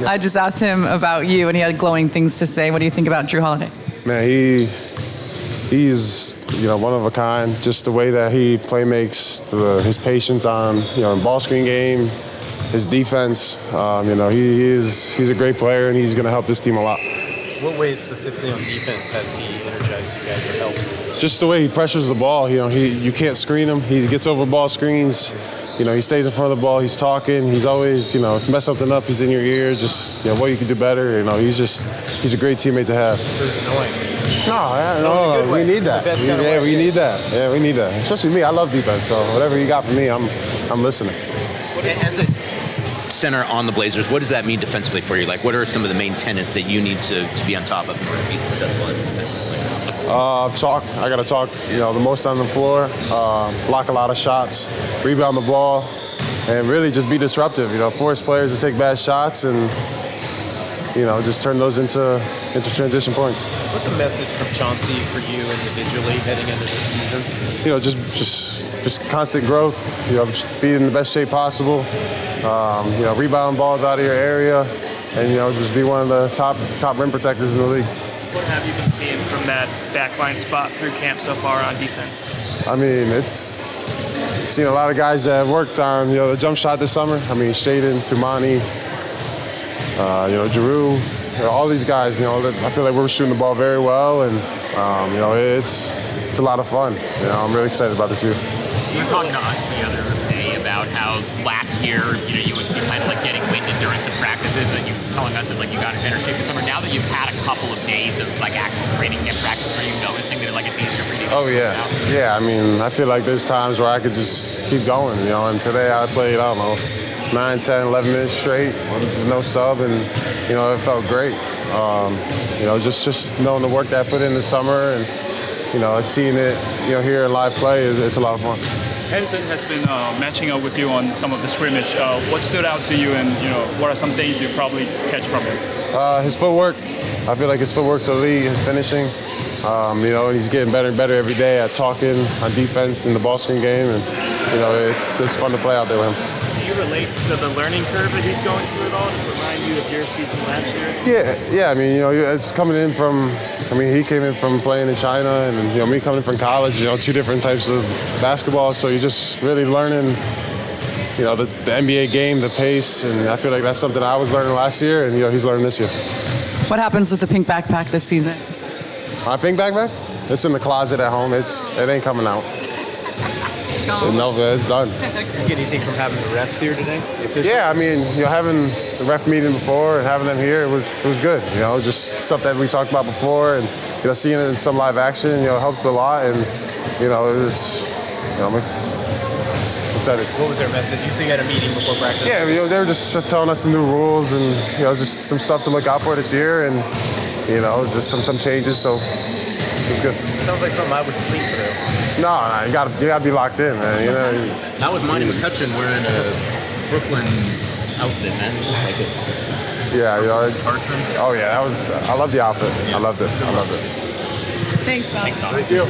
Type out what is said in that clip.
I just asked him about you, and he had glowing things to say. What do you think about Jrue Holiday? Man, he's one of a kind. Just the way that he play makes, his patience on in ball screen game, his defense. He's a great player, and he's going to help this team a lot. What ways specifically on defense has he energized you guys or helped? Just the way he pressures the ball. You can't screen him. He gets over ball screens. He stays in front of the ball. He's talking. He's always, if you mess something up, he's in your ear. Just, what you can do better. He's a great teammate to have. It was annoying. No, we need that. We need that. Yeah, we need that. Especially me. I love defense. So whatever you got for me, I'm listening. As a center on the Blazers, what does that mean defensively for you? Like, what are some of the main tenets that you need to be on top of in order to be successful as a defensive player? Talk. I got to talk, the most on the floor, block a lot of shots, rebound the ball, and really just be disruptive. Force players to take bad shots and, just turn those into transition points. What's a message from Chauncey for you individually heading into this season? Just constant growth. Just be in the best shape possible. Rebound balls out of your area, and just be one of the top rim protectors in the league. What have you been seeing from that backline spot through camp so far on defense? I mean, it's seen a lot of guys that have worked on, the jump shot this summer. I mean, Shaden, Tumani, Jrue, all these guys, I feel like we're shooting the ball very well, and, it's a lot of fun. I'm really excited about this year. You were talking to us the other day about how last year, you would be kind of like getting winded during some practices, and you were telling us that you got in better shape this summer. Now that you've had a couple of days of actual training camp practice, are you noticing that it's easier for you to Oh yeah, yeah. I mean, I feel like there's times where I could just keep going, And today I played, 9, 10, 11 minutes straight with no sub, and it felt great. Just knowing the work that I put in the summer, and seeing it, here in live play, it's a lot of fun. Hansen has been matching up with you on some of the scrimmage. What stood out to you, and what are some things you probably catch from him? His footwork. I feel like his footwork's elite. His finishing. He's getting better and better every day at talking on defense in the ball screen game, and it's fun to play out there with him. Do you relate to the learning curve that he's going through at all? Does it remind you of your season last year? Yeah. I mean, it's coming in from. I mean, he came in from playing in China, and me coming in from college. Two different types of basketball. So you're just really learning. The NBA game, the pace, and I feel like that's something I was learning last year, and he's learning this year. What happens with the pink backpack this season? My pink backpack? It's in the closet at home. It ain't coming out. No, it's done. Did you get anything from having the refs here today? Yeah, I mean, having the ref meeting before and having them here, it was good. Just stuff that we talked about before, and seeing it in some live action, helped a lot, and I'm excited. What was their message? You think you had a meeting before practice? Yeah, they were just telling us some new rules and just some stuff to look out for this year, and just some changes. So it was good. Sounds like something I would sleep through. No, you gotta be locked in, man. That was Monty McCutcheon wearing a Brooklyn outfit, man. Like it. Yeah, Oh yeah, I love the outfit. I loved it. Thanks, Tom. Thank you.